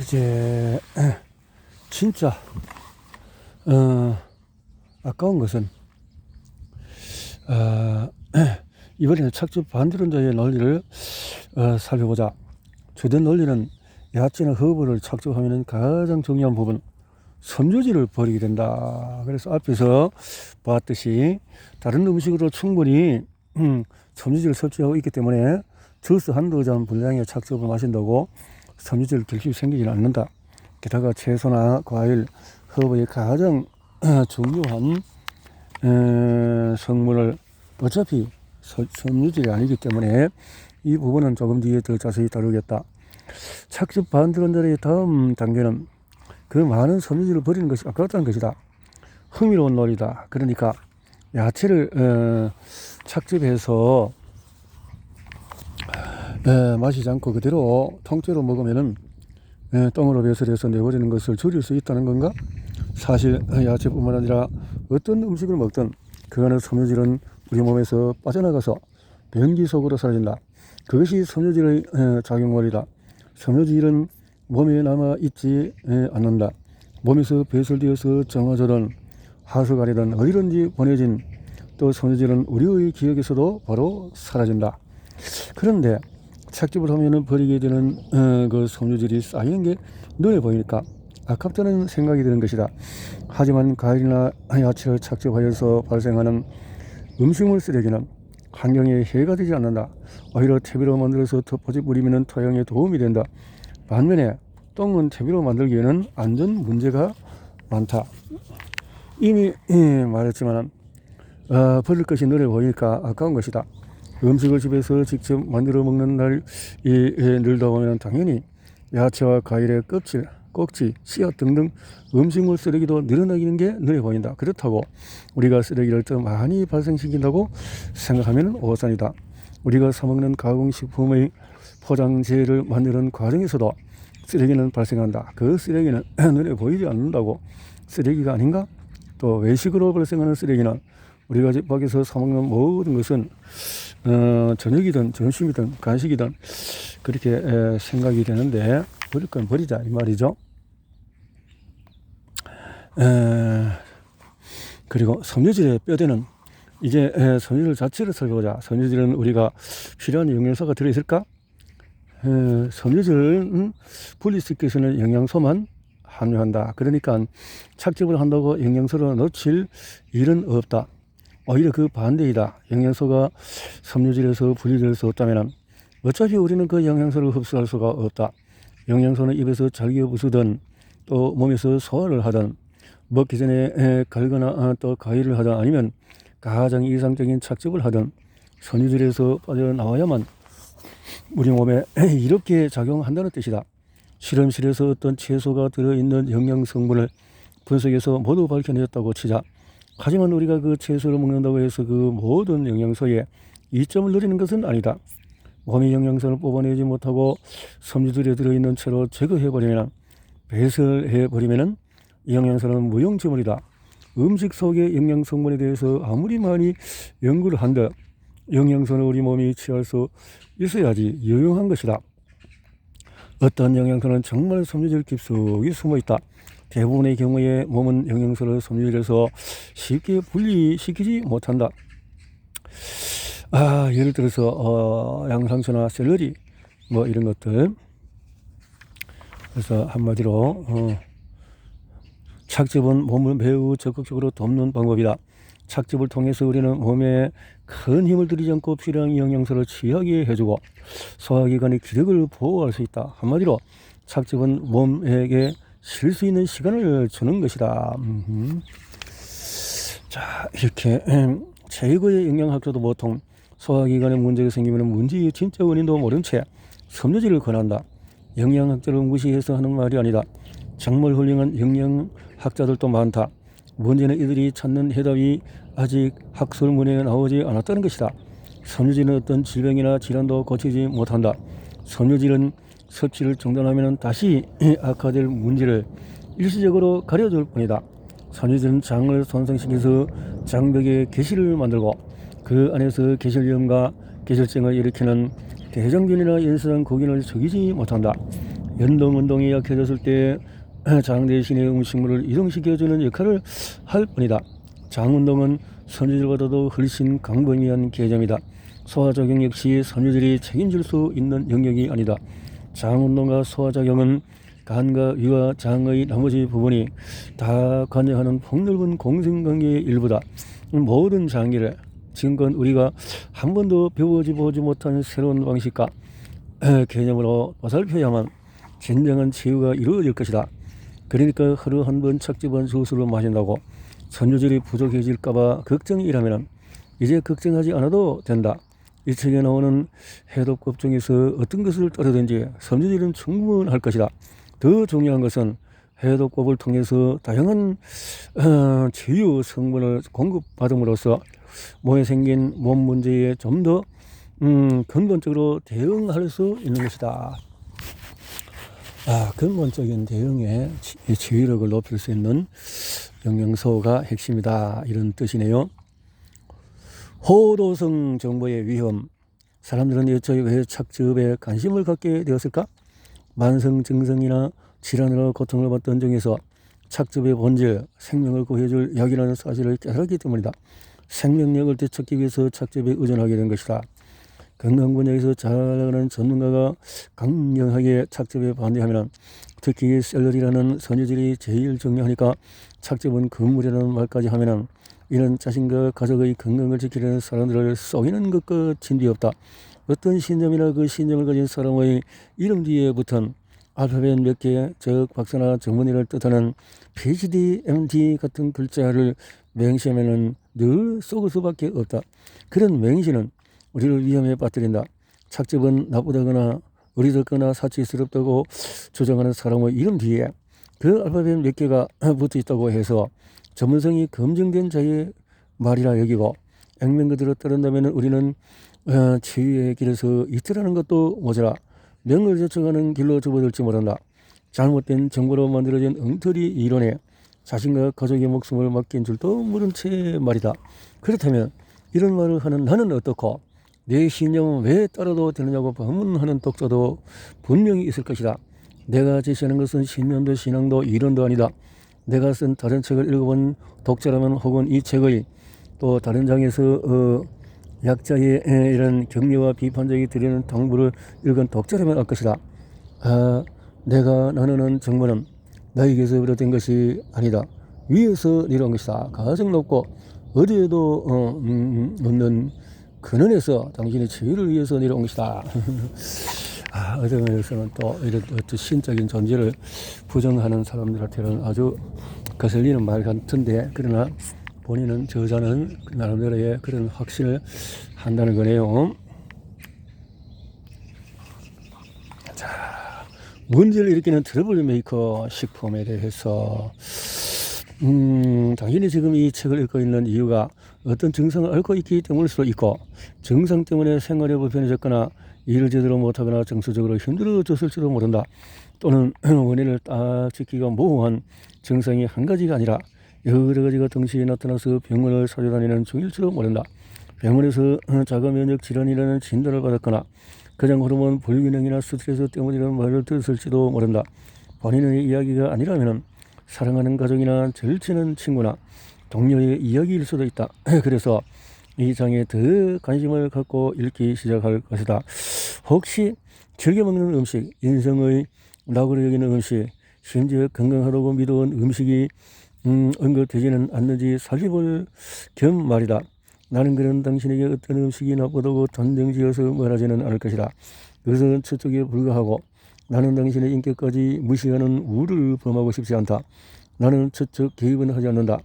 이제 진짜 아까운 것은 이번에는 착즙 반드론자의 논리를 살펴보자. 주된 논리는 야채나 허브를 착즙하면 가장 중요한 부분 섬유질을 버리게 된다. 그래서 앞에서 봤듯이 다른 음식으로 충분히 섬유질을 섭취하고 있기 때문에 주스 한두 잔 분량의 착즙을 마신다고 섬유질 결핍이 생기지는 않는다. 게다가 채소나 과일, 허브의 가장 중요한 성분을 어차피 섬유질이 아니기 때문에 이 부분은 조금 뒤에 더 자세히 다루겠다. 착즙 반드론자의 다음 단계는 그 많은 섬유질을 버리는 것이 아깝다는 것이다. 흥미로운 논리다. 그러니까 야채를 착즙해서 마시지 않고 그대로 통째로 먹으면은 똥으로 배설해서 내버리는 것을 줄일 수 있다는 건가? 사실 야채뿐만 아니라 어떤 음식을 먹든 그 안의 섬유질은 우리 몸에서 빠져나가서 변기 속으로 사라진다. 그것이 섬유질의 작용원이다. 섬유질은 몸에 남아있지 않는다. 몸에서 배설되어서 정화조든 하수가리든 어디든지 보내진 또 섬유질은 우리의 기억에서도 바로 사라진다. 그런데 착즙을 하면은 버리게 되는 그 섬유질이 쌓이는 게 눈에 보이니까 아깝다는 생각이 드는 것이다. 하지만 과일이나 야채를 착즙하여서 발생하는 음식물 쓰레기는 환경에 해가 되지 않는다. 오히려 퇴비로 만들어서 덮어지 뿌리면 토양에 도움이 된다. 반면에 똥은 퇴비로 만들기에는 안전 문제가 많다. 이미 말했지만 버릴 것이 눈에 보이니까 아까운 것이다. 음식을 집에서 직접 만들어 먹는 날이 늘다 보면 당연히 야채와 과일의 껍질, 꼭지, 씨앗 등등 음식물 쓰레기도 늘어나는 게 눈에 보인다. 그렇다고 우리가 쓰레기를 더 많이 발생시킨다고 생각하면 오산이다. 우리가 사먹는 가공식품의 포장재를 만드는 과정에서도 쓰레기는 발생한다. 그 쓰레기는 눈에 보이지 않는다고 쓰레기가 아닌가? 또 외식으로 발생하는 쓰레기는 우리가 집 밖에서 사먹는 모든 것은 저녁이든 점심이든 간식이든 그렇게 생각이 되는데 버릴 건 버리자 이 말이죠. 그리고 섬유질의 뼈대는 이제 섬유질 자체를 살펴보자. 섬유질은 우리가 필요한 영양소가 들어있을까? 섬유질은 분리시키기 위해서는 영양소만 함유한다. 그러니까 착즙을 한다고 영양소를 놓칠 일은 없다. 오히려 그 반대이다. 영양소가 섬유질에서 분리될 수 없다면 어차피 우리는 그 영양소를 흡수할 수가 없다. 영양소는 입에서 잘겨 부수든 또 몸에서 소화를 하든 먹기 전에 갈거나 또 가위를 하든 아니면 가장 이상적인 착즙을 하든 섬유질에서 빠져나와야만 우리 몸에 이렇게 작용한다는 뜻이다. 실험실에서 어떤 채소가 들어있는 영양 성분을 분석해서 모두 밝혀냈다고 치자. 하지만 우리가 그 채소를 먹는다고 해서 그 모든 영양소에 이점을 누리는 것은 아니다. 몸이 영양소를 뽑아내지 못하고 섬유질에 들어있는 채로 제거해버리면 배설해버리면 영양소는 무용지물이다. 음식 속의 영양 성분에 대해서 아무리 많이 연구를 한들 영양소는 우리 몸이 취할 수 있어야지 유용한 것이다. 어떤 영양소는 정말 섬유질 깊숙이 숨어있다. 대부분의 경우에 몸은 영양소를 섬유질에서 쉽게 분리시키지 못한다. 예를 들어서 양상추나 샐러리 뭐 이런 것들. 그래서 한마디로 착즙은 몸을 매우 적극적으로 돕는 방법이다. 착즙을 통해서 우리는 몸에 큰 힘을 들이지 않고 필요한 영양소를 취하게 해주고 소화기관의 기력을 보호할 수 있다. 한마디로 착즙은 몸에게 쉴 수 있는 시간을 주는 것이다. 자, 이렇게 최고의 영양학자도 보통 소화기관에 문제가 생기면 문제의 진짜 원인도 모른 채 섬유질을 권한다. 영양학자를 무시해서 하는 말이 아니다. 정말 훌륭한 영양학자들도 많다. 문제는 이들이 찾는 해답이 아직 학술문에 나오지 않았다는 것이다. 섬유질은 어떤 질병이나 질환도 고치지 못한다. 섬유질은 섭취를 중단하면 다시 악화될 문제를 일시적으로 가려줄 뿐이다. 섬유질은 장을 손상시켜서 장벽에 개실을 만들고 그 안에서 개실염과 개실증을 일으키는 대장균이나 연쇄성 고균을 죽이지 못한다. 연동운동이 약해졌을 때 장 대신에 음식물을 이동시켜주는 역할을 할 뿐이다. 장운동은 섬유질보다도 훨씬 광범위한 개념이다. 소화작용 역시 섬유질이 책임질 수 있는 영역이 아니다. 장운동과 소화작용은 간과 위와 장의 나머지 부분이 다 관여하는 폭넓은 공생관계의 일부다. 모든 장기를 지금껏 우리가 한 번도 배워보지 못한 새로운 방식과 개념으로 보살펴야만 진정한 치유가 이루어질 것이다. 그러니까 하루 한 번 착즙한 주스를 마신다고 섬유질이 부족해질까봐 걱정이라면 이제 걱정하지 않아도 된다. 이 책에 나오는 해독법 중에서 어떤 것을 따르든지 섬유질은 충분할 것이다. 더 중요한 것은 해독법을 통해서 다양한 치유 성분을 공급받음으로써 몸에 생긴 몸 문제에 좀 더 근본적으로 대응할 수 있는 것이다. 근본적인 대응에 치유력을 높일 수 있는 영양소가 핵심이다. 이런 뜻이네요. 호도성 정보의 위험. 사람들은 여차에 왜 착즙에 관심을 갖게 되었을까? 만성 증상이나 질환으로 고통을 받던 중에서 착즙의 본질, 생명을 구해줄 약이라는 사실을 깨달았기 때문이다. 생명력을 되찾기 위해서 착즙에 의존하게 된 것이다. 건강 분야에서 잘 나가는 전문가가 강력하게 착즙에 반대하면, 특히 샐러리라는 섬유질이 제일 중요하니까 착즙은 금물이라는 말까지 하면 이는 자신과 가족의 건강을 지키려는 사람들을 속이는 것과 진뒤없다. 어떤 신념이나 그 신념을 가진 사람의 이름 뒤에 붙은 알파벳 몇 개, 즉 박사나 전문의를 뜻하는 PhD, MD 같은 글자를 맹시하면 늘 속을 수밖에 없다. 그런 맹시는 우리를 위험에 빠뜨린다. 착즙은 나쁘다거나 어리석거나 사치스럽다고 주장하는 사람의 이름 뒤에 그 알파벳 몇 개가 붙어 있다고 해서 전문성이 검증된 자의 말이라 여기고, 액면 그대로 따른다면 우리는 치유의 길에서 이틀하는 것도 모자라 명을 제쳐가는 길로 접어들지 못한다. 잘못된 정보로 만들어진 엉터리 이론에 자신과 가족의 목숨을 맡긴 줄도 모른 채 말이다. 그렇다면 이런 말을 하는 나는 어떻고, 내 신념은 왜 따라도 되느냐고 반문하는 독자도 분명히 있을 것이다. 내가 제시하는 것은 신념도 신앙도 이론도 아니다. 내가 쓴 다른 책을 읽어본 독자라면, 혹은 이 책의 또 다른 장에서 약자의 이런 격려와 비판적이 들리는 당부를 읽은 독자라면 알 것이다. 내가 나누는 정보는 나에게서 비롯된 것이 아니다. 위에서 내려온 것이다. 가장 높고 어디에도 없는 근원에서 당신의 치유를 위해서 내려온 것이다. 어떤 면에서는 또 이런 어떤 신적인 존재를 부정하는 사람들한테는 아주 거슬리는 말 같은데, 그러나 본인은 저자는 나름대로의 그런 확신을 한다는 거네요. 자, 문제를 일으키는 트러블 메이커 식품에 대해서 당신이 지금 이 책을 읽고 있는 이유가 어떤 증상을 앓고 있기 때문일 수도 있고, 증상 때문에 생활이 불편해졌거나 일을 제대로 못하거나 정서적으로 힘들어졌을지도 모른다. 또는 원인을 딱 지키기가 모호한 증상이 한 가지가 아니라 여러 가지가 동시에 나타나서 병원을 찾아다니는 중일지도 모른다. 병원에서 자가면역 질환이라는 진단을 받았거나 그냥 호르몬 불균형이나 스트레스 때문이라는 말을 들었을지도 모른다. 본인의 이야기가 아니라면 사랑하는 가족이나 절친한 친구나 동료의 이야기일 수도 있다. 그래서 이 장에 더 관심을 갖고 읽기 시작할 것이다. 혹시 즐겨 먹는 음식, 인생의 낙으로 여기는 음식, 심지어 건강하다고 믿어온 음식이 언급되지는 않는지 살펴볼 겸 말이다. 나는 그런 당신에게 어떤 음식이 나쁘다고 단정지어서 말하지는 않을 것이다. 그것은 저쪽에 불과하고 나는 당신의 인격까지 무시하는 우를 범하고 싶지 않다. 나는 저쪽 개입은 하지 않는다.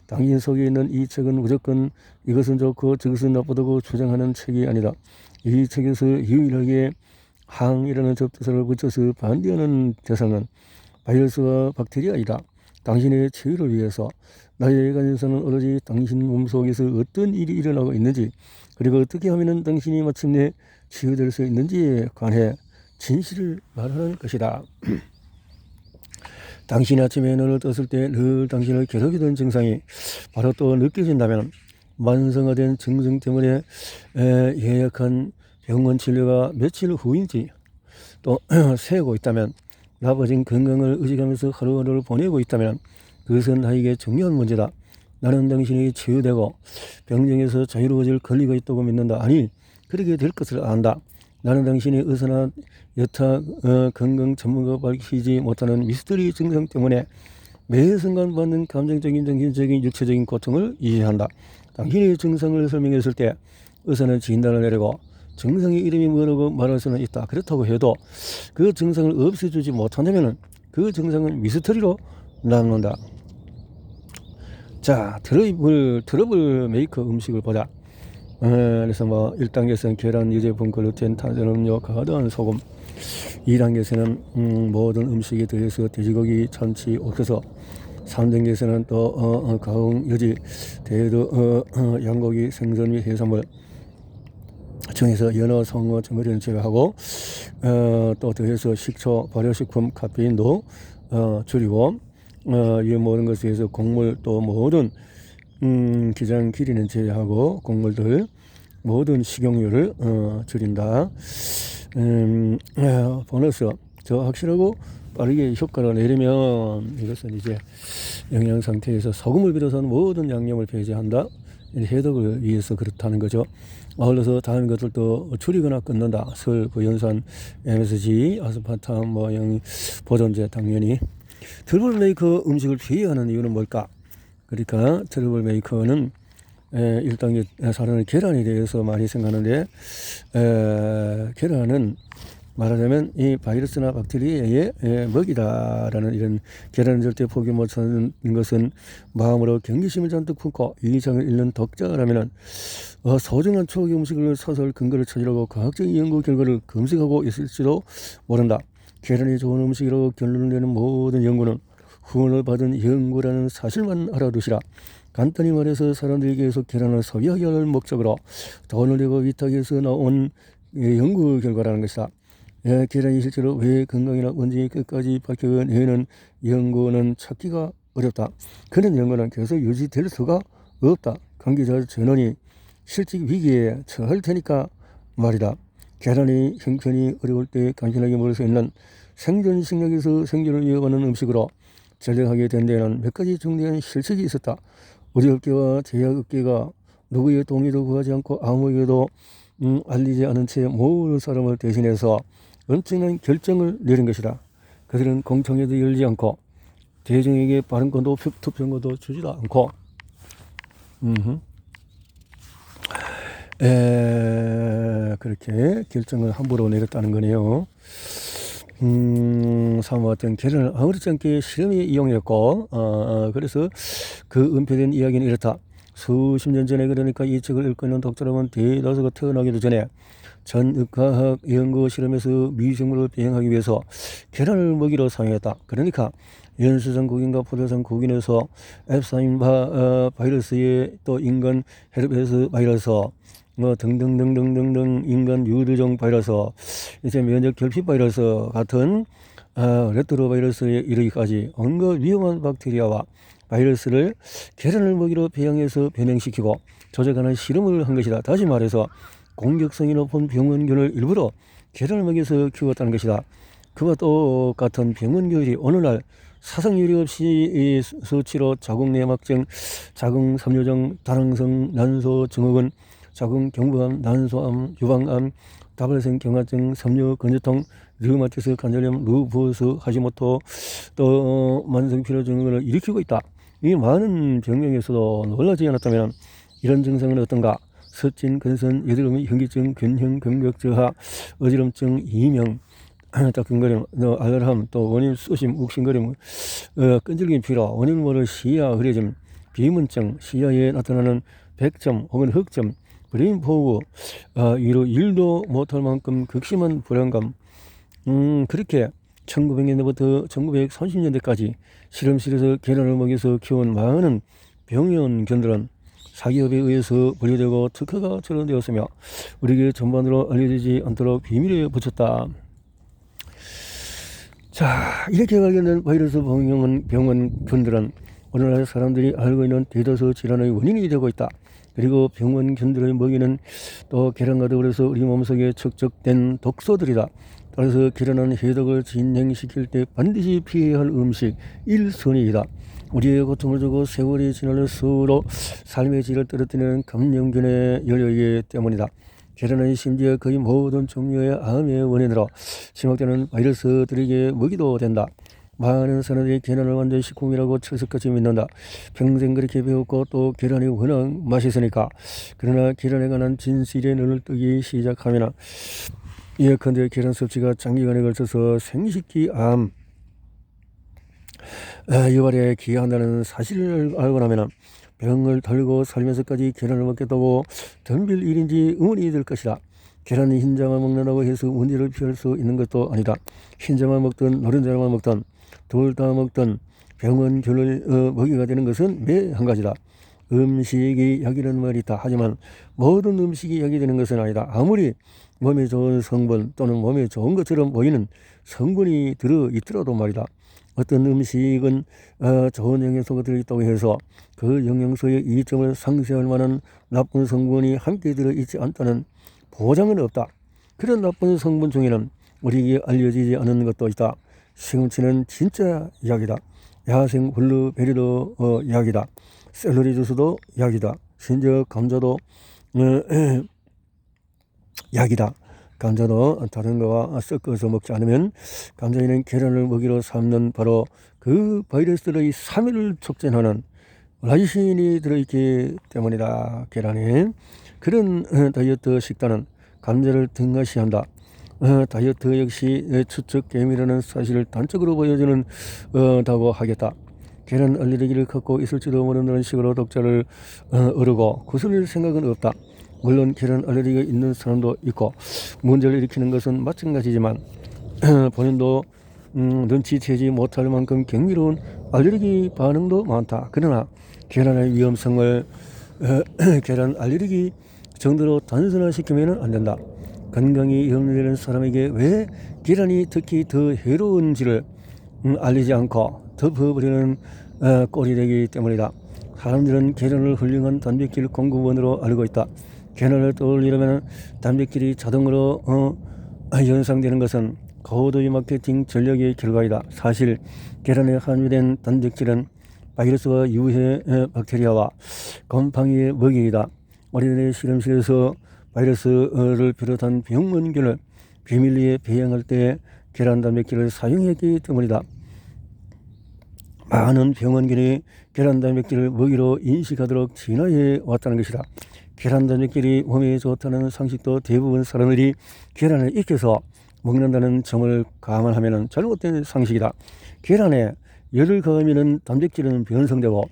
당신 속에 있는 이 책은 무조건 이것은 좋고 저것은 나쁘다고 주장하는 책이 아니다. 이 책에서 유일하게 항이라는 접두사를 붙여서 반대하는 대상은 바이러스와 박테리아이다. 당신의 치유를 위해서 나의 관심사는 오로지 당신 몸속에서 어떤 일이 일어나고 있는지, 그리고 어떻게 하면 당신이 마침내 치유될 수 있는지에 관해 진실을 말하는 것이다. 당신이 아침에 눈을 떴을 때 늘 당신을 괴롭히던 증상이 바로 또 느껴진다면, 만성화된 증상 때문에 예약한 병원 진료가 며칠 후인지 또 세고 있다면, 나빠진 건강을 의식하면서 하루하루를 보내고 있다면 그것은 나에게 중요한 문제다. 나는 당신이 치유되고 병정에서 자유로워질 권리가 있다고 믿는다. 아니, 그렇게 될 것을 안다. 나는 당신이 의사나 여타 건강 전문가가 밝히지 못하는 미스터리 증상 때문에 매 순간 받는 감정적인, 정신적인, 육체적인 고통을 이해한다. 당신의 증상을 설명했을 때 의사는 진단을 내리고 증상의 이름이 뭐라고 말할 수는 있다. 그렇다고 해도 그 증상을 없애주지 못한다면 그 증상은 미스터리로 남는다. 자, 트러블 메이커 음식을 보자. 그래서 뭐 1단계에서는 계란, 유제품, 글루텐, 탄산음료, 과다한 소금. 2단계에서는 모든 음식에 대해서 돼지고기, 참치, 옥수수. 3단계에서는 또 가공, 유지, 대두, 양고기, 생선 및 해산물 중에서 연어, 송어, 정어리는 제외하고 또 더해서 식초, 발효식품, 카페인도 줄이고 이 모든 것에 대해서 곡물 또 모든 기장 길이는 제외하고 곡물들 모든 식용유를 줄인다. 보너스 더 확실하고 빠르게 효과를 내려면 이것은 이제 영양 상태에서 소금을 비롯한 모든 양념을 배제한다. 해독을 위해서 그렇다는 거죠. 아울러서 다른 것들도 줄이거나 끊는다. 설, 부연산, MSG, 아스파탐, 보존제 당연히. 트러블 메이커 음식을 피해야 하는 이유는 뭘까? 그러니까 트러블 메이커는 1단계 사료는 계란에 대해서 많이 생각하는데 계란은 말하자면 이 바이러스나 박테리아의 먹이다라는 이런 계란을 절대 포기 못하는 것은 마음으로 경계심을 잔뜩 품고 이의장을 잃는 독자라면은 소중한 초기 음식을 사설 근거를 찾으려고 과학적인 연구 결과를 검색하고 있을지도 모른다. 계란이 좋은 음식이라고 결론을 내는 모든 연구는 후원을 받은 연구라는 사실만 알아두시라. 간단히 말해서 사람들에게 계속 계란을 소비하게 할 목적으로 돈을 내고 위탁해서 나온 연구 결과라는 것이다. 계란이 실제로 왜 건강이나 원인이 끝까지 밝혀내는 연구는 찾기가 어렵다. 그런 연구는 계속 유지될 수가 없다. 관계자 전원이 실직 위기에 처할 테니까 말이다. 계란이 형편이 어려울 때 간편하게 먹을 수 있는 생존 식량에서 생존을 이어가는 음식으로 전락하게 된 데에는 몇 가지 중대한 실책이 있었다. 우리 업계와 제약업계가 누구의 동의도 구하지 않고 아무에게도 알리지 않은 채 모든 사람을 대신해서 엄청난 결정을 내린 것이다. 그들은 공청회도 열지 않고 대중에게 발언권도 투표권도 주지도 않고 그렇게 결정을 함부로 내렸다는 거네요. 사모았던 계란을 아무렇지 않게 실험에 이용했고 그래서 그 은폐된 이야기는 이렇다. 수십 년 전에 그러니까 이 책을 읽고 있는 독자라면 대다수가 태어나기도 전에 전의과학 연구 실험에서 미생물을 배양하기 위해서 계란을 먹이로 사용했다. 그러니까 연수성 국인과 포도성 국인에서 앱사인 바이러스에 또 인간 헤르페스 바이러스 등등등등등등 인간 유두종 바이러스 이제 면역 결핍 바이러스 같은 레트로 바이러스에 이르기까지 온갖 위험한 박테리아와 바이러스를 계란을 먹이로 배양해서 변형시키고 조작하는 실험을 한 것이다. 다시 말해서 공격성이 높은 병원균을 일부러 계란을 먹여서 키웠다는 것이다. 그와 똑같은 병원균이 오늘날 사상유리 없이 수치로 자궁 내막증, 자궁 삼류증, 다낭성, 난소 증후군, 자궁 경부암, 난소암, 유방암, 다발성 경화증, 섬유 근육통, 류마티스 관절염, 루푸스, 하시모토, 또 만성피로 증후군을 일으키고 있다. 이 많은 병명에서도 놀라지 않았다면 이런 증상은 어떤가? 습진, 근선, 여드름, 현기증, 근형, 경력 저하, 어지럼증, 이명, 따끔거림, 알람함, 또 원인 쏘심, 욱신거림, 끈질긴 피로, 원인 모를 시야 흐려짐, 비문증, 시야에 나타나는 백점 혹은 흑점, 브레인 포구, 위로 일도 못할 만큼 극심한 불안감. 그렇게 1900년대부터 1930년대까지 실험실에서 계란을 먹여서 키운 많은 병원견들은 사기업에 의해서 분리되고 특허가 철회되었으며 우리에게 전반으로 알려지지 않도록 비밀에 붙였다. 자, 이렇게 발견된 바이러스 병원균들은 오늘날 사람들이 알고 있는 대다수 질환의 원인이 되고 있다. 그리고 병원균들의 먹이는 또 계란과 더불어서 우리 몸속에 축적된 독소들이다. 따라서 계란은 해독을 진행시킬 때 반드시 피해야 할 음식 1순위이다. 우리의 고통을 주고 세월이 지날려 서로 삶의 질을 떨어뜨리는 감염균에 열려있기 때문이다. 계란은 심지어 거의 모든 종류의 암의 원인으로 지목되는 바이러스들에게 먹이도 된다. 많은 사람들이 계란을 완전 식품이라고 철석같이 믿는다. 평생 그렇게 배웠고 또 계란이 워낙 맛있으니까. 그러나 계란에 관한 진실에 눈을 뜨기 시작하면 예컨대 계란 섭취가 장기간에 걸쳐서 생식기 암 유발에 기여한다는 사실을 알고 나면 병을 덜고 살면서까지 계란을 먹겠다고 덤빌 일인지 의문이 들 것이다. 계란 흰자만 먹는다고 해서 문제를 피할 수 있는 것도 아니다. 흰자만 먹든 노른자만 먹든 둘 다 먹든 병원균을 먹이가 되는 것은 매 한 가지다. 음식이 약이라는 말이 있다. 하지만 모든 음식이 약이 되는 것은 아니다. 아무리 몸에 좋은 성분 또는 몸에 좋은 것처럼 보이는 성분이 들어있더라도 말이다. 어떤 음식은 좋은 영양소가 들어있다고 해서 그 영양소의 이점을 상쇄할 만한 나쁜 성분이 함께 들어있지 않다는 보장은 없다. 그런 나쁜 성분 중에는 우리에게 알려지지 않은 것도 있다. 시금치는 진짜 약이다. 야생 블루베리도 약이다. 샐러리 주스도 약이다. 심지어 감자도 약이다. 감자도 다른 거와 섞어서 먹지 않으면 감자에는 계란을 먹이로 삼는 바로 그 바이러스들의 사멸을 촉진하는 라이신이 들어있기 때문이다. 계란에 그런 다이어트 식단은 감자를 등하시한다. 다이어트 역시 추측 게임이라는 사실을 단적으로 보여주는 다고 하겠다. 계란 알레르기를 갖고 있을지도 모른다는 식으로 독자를 어르고 구슬릴 생각은 없다. 물론 계란 알레르기가 있는 사람도 있고 문제를 일으키는 것은 마찬가지지만 본인도 눈치채지 못할 만큼 경미로운 알레르기 반응도 많다. 그러나 계란의 위험성을 계란 알레르기 정도로 단순화시키면 안 된다. 건강이 염려되는 사람에게 왜 계란이 특히 더 해로운지를 알리지 않고 덮어버리는 꼴이 되기 때문이다. 사람들은 계란을 훌륭한 단백질 공급원으로 알고 있다. 계란을 떠올리려면 단백질이 자동으로 연상되는 것은 고도의 마케팅 전략의 결과이다. 사실 계란에 함유된 단백질은 바이러스와 유해 박테리아와 곰팡이의 먹이이다. 어린이들 실험실에서 바이러스를 비롯한 병원균을 비밀리에 배양할 때 계란 단백질을 사용했기 때문이다. 많은 병원균이 계란 단백질을 먹이로 인식하도록 진화해 왔다는 것이다. 계란 단백질이 몸에 좋다는 상식도 대부분 사람들이 계란을 익혀서 먹는다는 점을 감안하면 잘못된 상식이다. 계란에 열을 가하면 단백질은 변성되고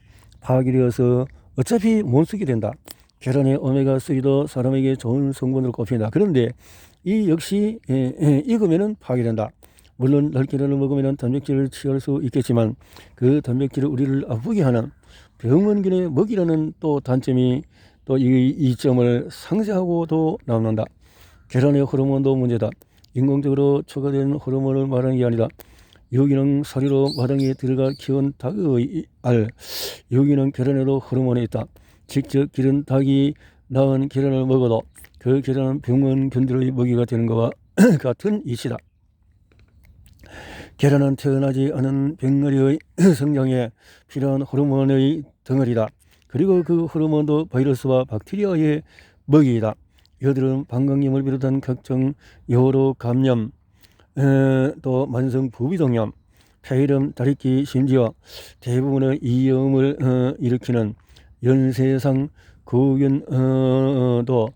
파괴되어서 어차피 못 쓰게 된다. 계란의 오메가3도 사람에게 좋은 성분으로 꼽힌다. 그런데 이 역시 익으면 파괴된다. 물론 날계란을 먹으면 단백질을 취할 수 있겠지만 그 단백질을 우리를 아프게 하는 병원균의 먹이라는 또 단점이 또 이 점을 상쇄하고도 남는다. 계란의 호르몬도 문제다. 인공적으로 초과된 호르몬을 말하는 게 아니다. 유기농 사료로 마당에 들어가 키운 닭의 알, 유기농 계란에도 호르몬이 있다. 직접 기른 닭이 낳은 계란을 먹어도 그 계란은 병원균들의 먹이가 되는 것과 같은 이치다. 계란은 태어나지 않은 병아리의 성장에 필요한 호르몬의 덩어리다. 그리고 그 호르몬도 바이러스와 박테리아의 먹이이다. 이들은 방광염을 비롯한 각종 여러 감염, 또 만성 부비동염, 폐렴, 다리끼, 심지어 대부분의 이염을 일으키는 연쇄상 구균도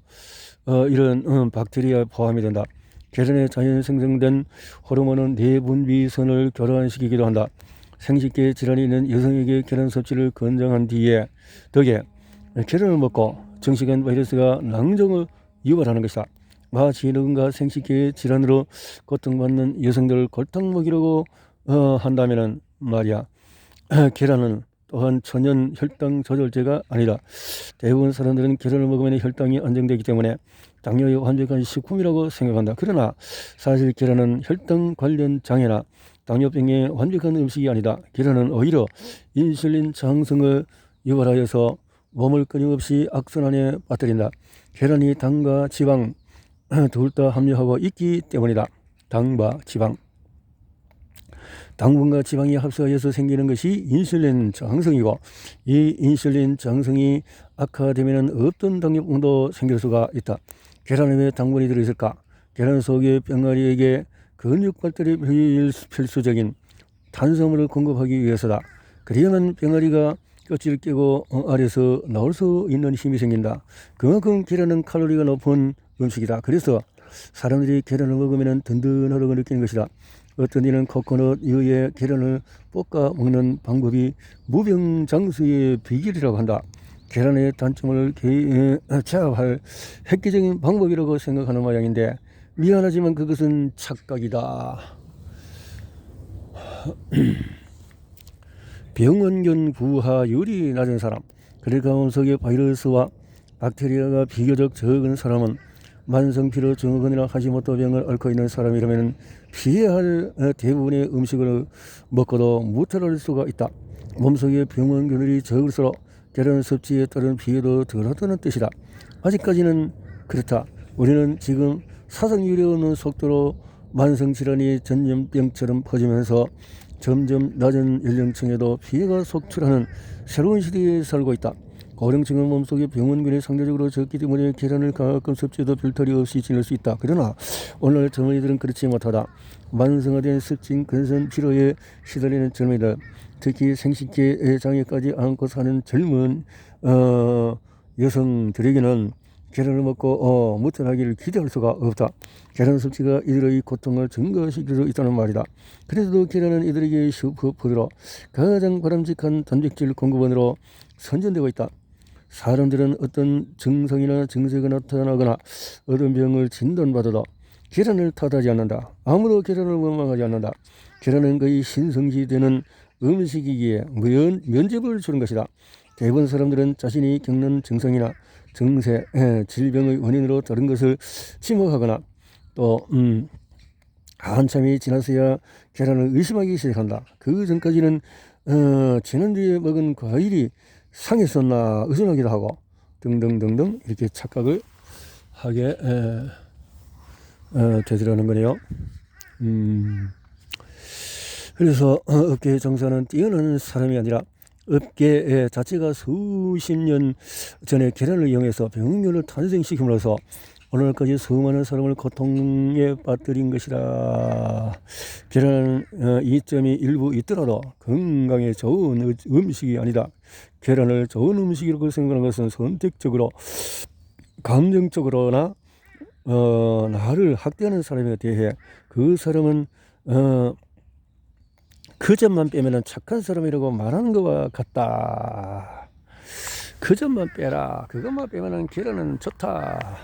이런 박테리아에 포함이 된다. 계란에 자연 생성된 호르몬은 내분비선을 교란시키기도 한다. 생식기 질환이 있는 여성에게 계란 섭취를 권장한 덕에 계란을 먹고 정식한 바이러스가 낭종을 유발하는 것이다. 마치 누군가 생식기 질환으로 고통받는 여성들을 골탕 먹이려고 한다면 말이야. 계란은 또한 천연 혈당 조절제가 아니다. 대부분 사람들은 계란을 먹으면 혈당이 안정되기 때문에 당뇨에 완벽한 식품이라고 생각한다. 그러나 사실 계란은 혈당 관련 장애나 당뇨병의 완벽한 음식이 아니다. 계란은 오히려 인슐린 저항성을 유발하여서 몸을 끊임없이 악순환에 빠뜨린다. 계란이 당과 지방 둘 다 함유하고 있기 때문이다. 당과 지방. 당분과 지방이 합성하여서 생기는 것이 인슐린 저항성이고, 이 인슐린 저항성이 악화되면 없던 당뇨병도 생길 수가 있다. 계란에 왜 당분이 들어있을까? 계란 속의 병아리에게 근육 발달에 필수적인 탄수화물을 공급하기 위해서다. 그래야만 병아리가 껍질을 깨고 알에서 나올 수 있는 힘이 생긴다. 그만큼 계란은 칼로리가 높은 음식이다. 그래서 사람들이 계란을 먹으면 든든하다고 느끼는 것이다. 어떤 이는 코코넛 이후에 계란을 볶아 먹는 방법이 무병장수의 비결이라고 한다. 계란의 단점을 제압할 획기적인 방법이라고 생각하는 모양인데, 미안하지만 그것은 착각이다. 병원균 부하율이 낮은 사람, 혈관 속의 바이러스와 박테리아가 비교적 적은 사람은 만성피로 증후군이나 하지모토 병을 앓고 있는 사람이라면 피해야 할 대부분의 음식을 먹고도 무탈할 수가 있다. 몸속에 병원균이 적을수록 계란 섭취에 따른 피해도 덜하다는 뜻이다. 아직까지는 그렇다. 우리는 지금 사상유례 없는 속도로 만성질환이 전염병처럼 퍼지면서 점점 낮은 연령층에도 피해가 속출하는 새로운 시대에 살고 있다. 고령층은 몸속에 병원균이 상대적으로 적기 때문에 계란을 가끔 섭취해도 별탈이 없이 지낼 수 있다. 그러나 오늘날 젊은이들은 그렇지 못하다. 만성화된 습진, 근선, 피로에 시달리는 젊은이들, 특히 생식계 장애까지 안고 사는 젊은 여성들에게는 계란을 먹고 무탈하기를 기대할 수가 없다. 계란 섭취가 이들의 고통을 증가시킬 수 있다는 말이다. 그래도 계란은 이들에게 슈퍼푸드로 가장 바람직한 단백질 공급원으로 선전되고 있다. 사람들은 어떤 증상이나 증세가 나타나거나 어떤 병을 진단받아도 계란을 탓하지 않는다. 아무도 계란을 원망하지 않는다. 계란은 거의 신성시되는 음식이기에 면접을 주는 것이다. 대부분 사람들은 자신이 겪는 증상이나 증세, 질병의 원인으로 다른 것을 지목하거나 또 한참이 지나서야 계란을 의심하기 시작한다. 그 전까지는 지난주에 먹은 과일이 상했었나 의심하기도 하고 등등등등 이렇게 착각을 하게 되더라는 거네요. 그래서 업계의 정사는 뛰어난 사람이 아니라 업계 자체가 수십 년 전에 계란을 이용해서 병균을 탄생시킴으로써 오늘까지 수많은 사람을 고통에 빠뜨린 것이라. 계란은 이점이 일부 있더라도 건강에 좋은 음식이 아니다. 계란을 좋은 음식이라고 생각하는 것은 선택적으로 감정적으로나 나를 학대하는 사람에 대해 그 사람은 그 점만 빼면 착한 사람이라고 말하는 것과 같다. 그 점만 빼라. 그것만 빼면 계란은 좋다.